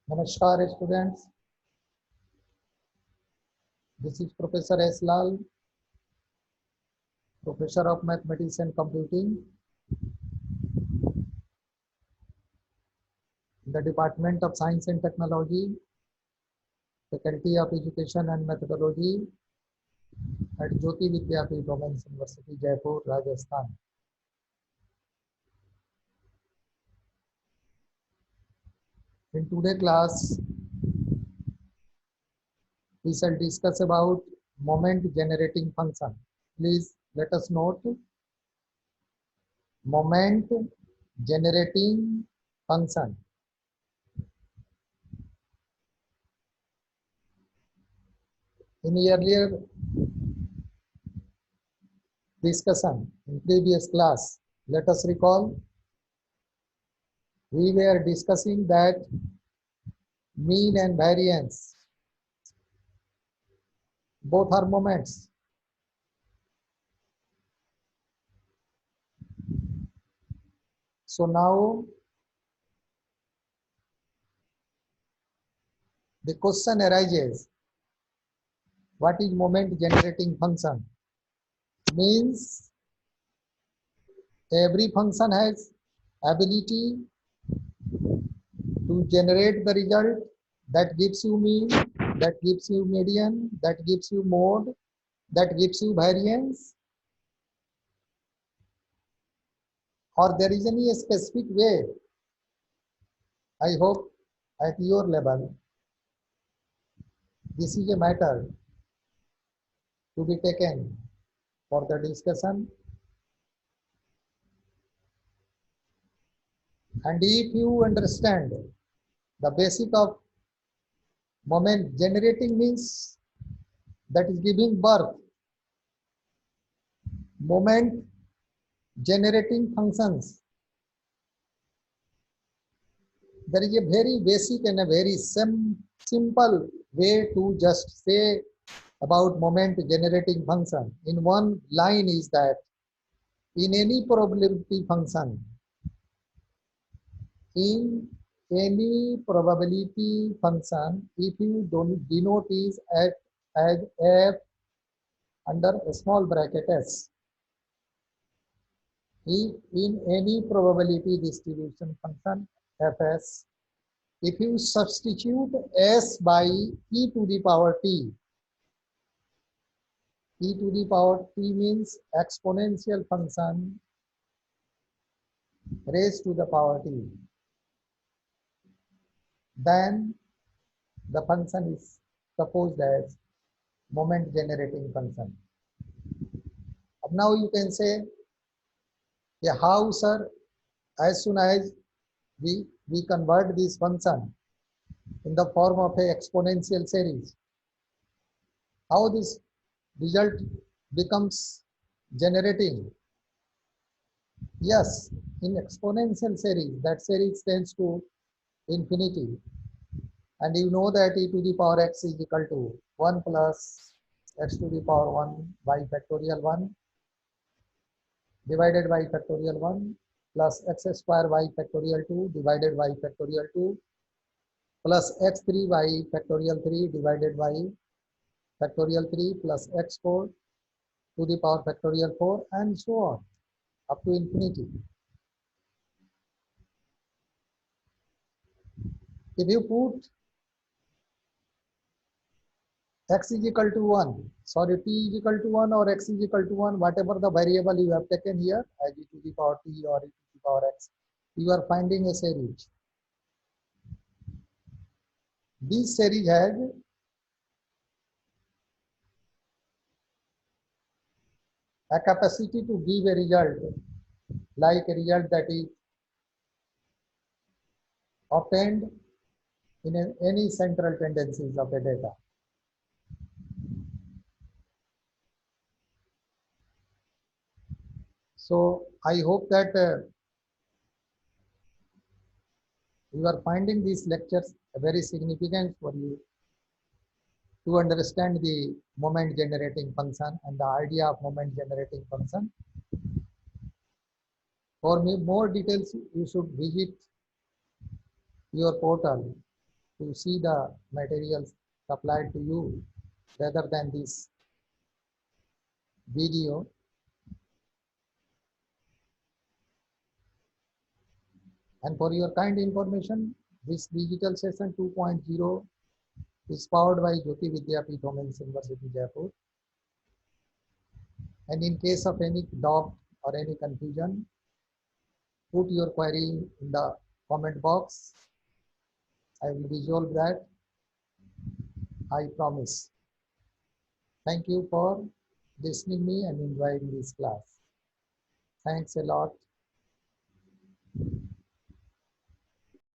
Namaskar students, this is Professor S. Lal, Professor of Mathematics and Computing in the Department of Science and Technology, Faculty of Education and Methodology at Jyoti Vidyapeeth Women's University, Jaipur, Rajasthan. In today's class, we shall discuss about moment generating function. Please let us note moment generating function. In earlier discussion in previous class, let us recall we were discussing that mean and variance both are moments. So now the question arises, what is moment generating function? Means every function has ability to generate the result that gives you mean, that gives you median, that gives you mode, that gives you variance, or there is any specific way. I hope at your level this is a matter to be taken for the discussion. And if you understand the basic of moment generating means that is giving birth, moment generating functions, there is a very basic and a very simple way to just say about moment generating function. In one line is that in any probability function, in any probability function, if you don't denote is as f under a small bracket s, if in any probability distribution function fs, if you substitute s by e to the power t, e to the power t means exponential function raised to the power t, then the function is supposed as moment generating function. Now you can say, yeah, how sir, as soon as we convert this function in the form of a exponential series, how this result becomes generating? Yes, in exponential series, that series tends to infinity. And you know that e to the power x is equal to 1 plus x to the power 1 by factorial 1 divided by factorial 1 plus x square by factorial 2 divided by factorial 2 plus x3 by factorial 3 divided by factorial 3 plus x4 to the power factorial 4 and so on up to infinity. If you put x is equal to 1, sorry, t is equal to 1 or x is equal to 1, whatever the variable you have taken here as e to the power t or e to the power x, you are finding a series. This series has a capacity to give a result, like a result that is obtained in any central tendencies of the data. So I hope that you are finding these lectures very significant for you to understand the moment generating function and the idea of moment generating function. For more details, you should visit your portal to see the materials supplied to you rather than this video. And for your kind information, this digital session 2.0 is powered by Jyoti Vidyapeeth Women's University, Jaipur. And in case of any doubt or any confusion, put your query in the comment box. I will resolve that, I promise. Thank you for listening me and enjoying this class. Thanks a lot.